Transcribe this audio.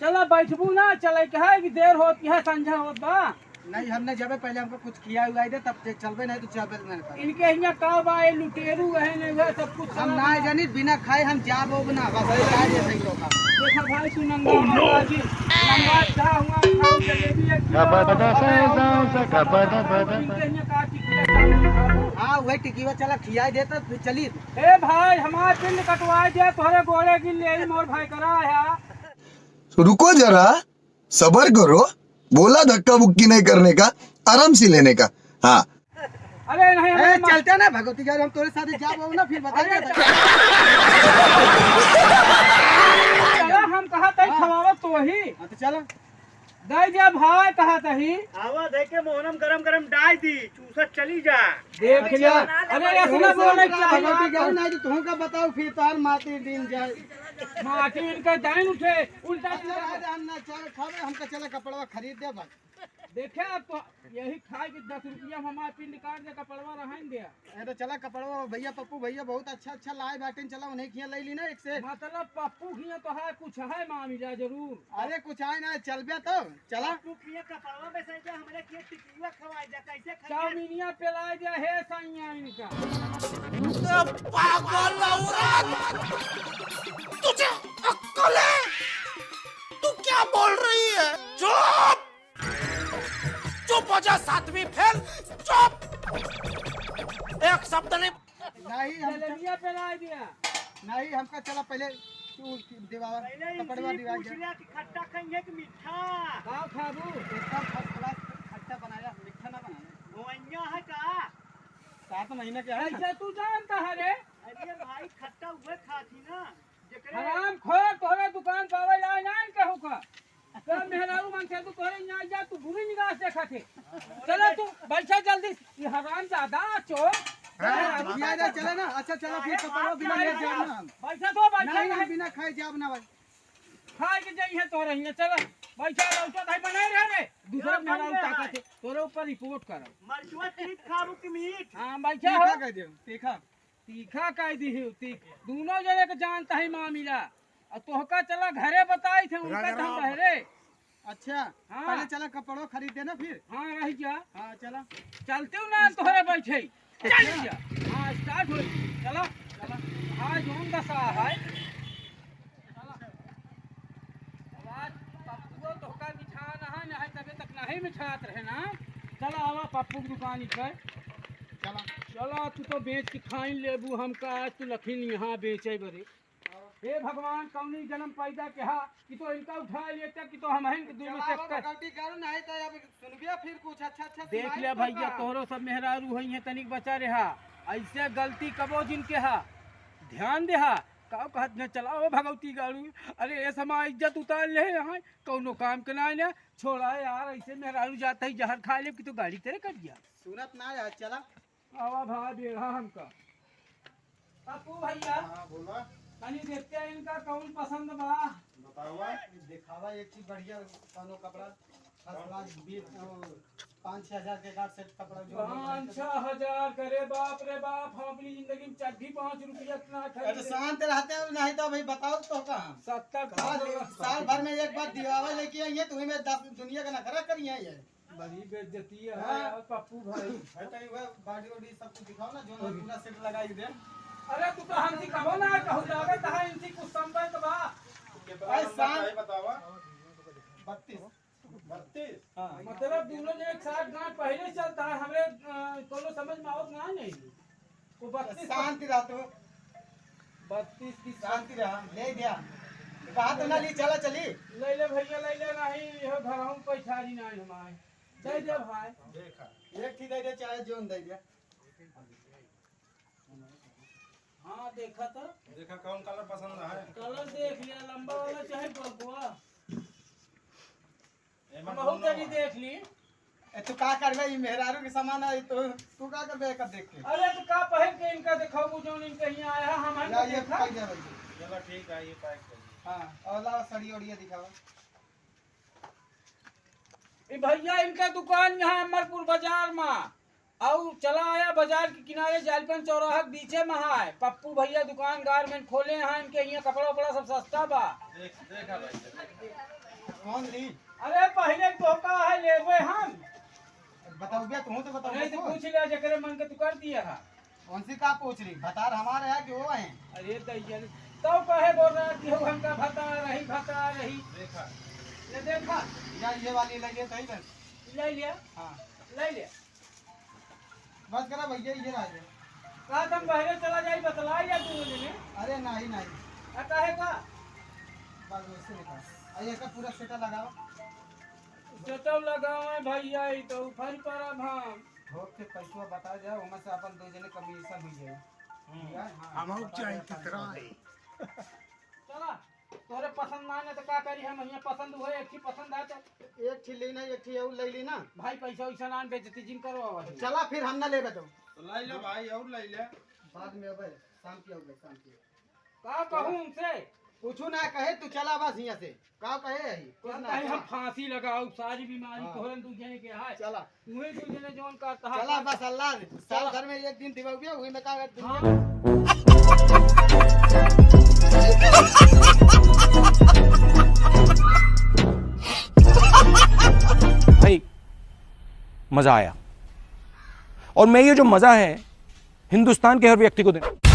चला बैठबू ना चले के है कि देर होती है संझा होत बा। नहीं हमने जब पहले हमको कुछ किया हुआ दे तब चलबे नहीं तो चलबे नहीं। इनके यहाँ का बा ये लुटेरू है ने वह सब कुछ हम ना जानी बिना खाए हम जाब हो ना बस आ जे सही लोग। देखा भाई तू नंगा जी नंगा जा हुआ खाओ जलेबी है हां वही टिकीवा चला खियाई देता फिर चली। ए भाई हमार पिंड कटवा दे तोरे गोले की ले मोर भाई करा है। रुको जरा सबर करो, बोला धक्का बुक्की नहीं करने का, आराम से लेने का। हाँ अरे नहीं चलते ना भगवती जी हम तोरे साथ जाब ना फिर बताइए। चला हम कहा तई खवावा तो ही तो चलो दई जा भाई कहा तही आवा देखे मोहनम गरम गरम डाल दी चूसत चली जा देख लिया। अरे ऐसे ना बोलने भगवती चाहिए जी नहीं तो तुम का बताओ फिर तार माटी दिन जाए माटी इनका दाइन उठे उल्टा हम ना चाय खावे हमका चला कपड़वा खरीद दे बस। देखे अब तो यही खाए कि 10 रुपया हमारे पिंड काट दे कपड़वा रहन दिया। तो चला कपड़वा भैया पप्पू भैया बहुत अच्छा अच्छा लाए बाटे चला उन्हें खिया ले ली ना एक से। मतलब पप्पू खिया तो है कुछ है मामिला जरूर। अरे कुछ आए ना चलबे तो चला तू किए कपड़वा में से जा हमरे के टिकिया खवाई जा कैसे खाई चाउमीनिया पेलाए दिया है सैया इनका। पागल औरत, तुझे अक्ल है? तू क्या बोल रही है? चुप चुप हो जा सातवीं फेल, चुप। एक शब्द नहीं। नहीं हम जलेबिया पेलाए दिया। नहीं हमका चला पहले तू दीवार कपड़वा दीवार पूछ लिया कि खट्टा खाएंगे कि मीठा का खाबू एकदम फर्स्ट क्लास खट्टा बनाया मीठा ना बनाना। गोवैया है का 7 महीने के है ना। ऐसे तू जानता है रे अरे भाई खट्टा हुए खाती ना जेकरे हराम खोर तोरे दुकान पावे ला ना कहू का कर मेहरारू मन से तू तोरे ना जा तू बुरी निगाह से देखा थे। चलो तू बैठा जल्दी ये हराम ज्यादा चोर किया जा चला ना। अच्छा चला फिर कपड़वा बिना ले जाब ना। बैठा तो बैठा नहीं नहीं बिना खाए जाब ना भाई। खाए के जाई है तो रही चलो बैठा लौटा भाई बनाए रहे रे दूसरा मेहरारू ताकत है तोरे ऊपर रिपोर्ट करो। मरचुआ तीत खाबू की मीठ हां बैठा तीखा हो कह दियो तीखा। तीखा कह दी है तीख दोनों जने के जानता है मामिला और तोहका चला घरे बताई थे उनका तो हम रे। अच्छा हाँ। पहले चला कपड़वा खरीद देना फिर। हां रह जा हाँ चला चलते हो ना तोहरे बैठे चल जा। हां स्टार्ट हो चलो चलो आज हम दशा है चलो आवाज पप्पू तो का बिछाना है नहीं तबे तक नहीं बिछात रहे ना। चलो आवा पप्पू की दुकान पर चला चलो तू तो बेच के खाई लेबू हमका आज तू लखीन यहाँ बेचे बरे। हे भगवान कौनी जन्म पैदा कहा कि तो इनका उठा लेता कि तो हम हैं कि दूर में से गलती करो नहीं तो अब सुनबिया फिर कुछ अच्छा अच्छा देख लिया भैया तोहरो सब मेहरारू हुई है तनिक बचा रहा ऐसे गलती कबो जिनके हा ध्यान दे हा का कहत न चलाओ भगवती गाड़ू। अरे ये समय इज्जत उतार ले यहाँ कौनो काम के ना ने छोड़ा यार ऐसे मेहरारू जाता ही जहर खा ले कि तो गाड़ी तेरे कट गया सुनत ना यार चला। आवा भा बेड़ा हमका पप्पू भैया हाँ बोलो तनी देखते हैं इनका कौन पसंद बा बतावा दिखावा एक चीज बढ़िया कानो कपड़ा 5-6 हजार के का सेट कपड़ा जो 5-6 हजार करे बाप रे बाप हम अपनी जिंदगी में चड्ढी 5 रुपया इतना अरे शांत रहते हो नहीं तो भाई बताओ तो कहां 70 साल भर में एक बार दिवावा लेके आई है तुम्हें में 10 दुनिया का नखरा करी है ये बड़ी बेइज्जती है यार पप्पू भाई। हटाई हुआ बॉडी वॉडी सब कुछ दिखाओ ना जो पूरा सेट लगाई दे। अरे तू तो हमसी कहो ना कहू जावे तहा इनसी कुछ संपर्क बा भाई साल बतावा 32 हां मतलब दोनों ने एक साथ गांठ पहले चलता है हमरे कोनो समझ में आवत ना नहीं वो 32 शांति रहतो 32 की शांति रह ले दिया कहा तो ना ली चला चली ले ले भैया ले ले नहीं यह घर हम पैसारी नहीं हमारे दे दे भाई देखा एक थी दे दे चाहे जोन दे दिया। हाँ देखा तो देखा कौन कलर पसंद है कलर देख लिया लंबा वाला चाहे बड़कुआ बहुत जल्दी देख ली। तू का करबे ई मेहरारू के सामान है तो तू का करबे कर देख के। अरे तो का पहन के इनका दिखाओ जो इनका यहाँ आया हम या ये देखा पाई जा भाई चलो ठीक है ये पैक कर हां और ला सड़ी ओड़िया दिखावा। ए भैया इनका दुकान यहाँ अमरपुर बाजार में और चला आया बाजार के किनारे जालपन चौराहा के बीचे में है पप्पू भैया दुकान गारमेंट खोले हैं इनके यहाँ कपड़ा वपड़ा सब सस्ता बा। देखा भाई कौन ली अरे पहले धोखा है लेवे हम बताओ भैया तू तो बताओ नहीं तो हमको। पूछ लिया जकरे मन के तू कर दिया है कौन सी का पूछ रही भतार हमारे है कि वो है अरे दैया तो कहे बोल रहा कि हम का भता रही देखा ये देखा या ये वाली लगे सही बस ले लिया हाँ ले लिया बस करा भैया ये रह गया कहा तुम बाहर चला जाई बतला या तू ने अरे नहीं नहीं आता है का बस वैसे लिखा आइए का पूरा सेटा लगाओ जटव लगावे भैया ई तो फल पर हम ठोक के पैसा बता जाओ उनमें से अपन दो जने कमीशन हुई जाए हम चाहिए कितना चला तोरे पसंद ना है तो का करी हम यहाँ पसंद हुए एक ही पसंद है तो एक छी लेना एक छी और ले ली ना भाई पैसा वैसा ना बेचती जिन करो चला फिर हम ना ले तो लाई ले भाई और लाई ले बाद में अब शाम की आओगे शाम की का कहूँ उनसे कुछ ना कहे तू चला बस यहाँ से का कहे यही कुछ ना कहीं हम चला। फांसी लगाओ सारी बीमारी हाँ। तोहरन तू जने के है चला मुहे तू जने जोन करता है चला बस अल्लाह साल भर में एक दिन दिवाओगे हुई में का हाँ। भाई मजा आया और मैं ये जो मजा है हिंदुस्तान के हर व्यक्ति को देना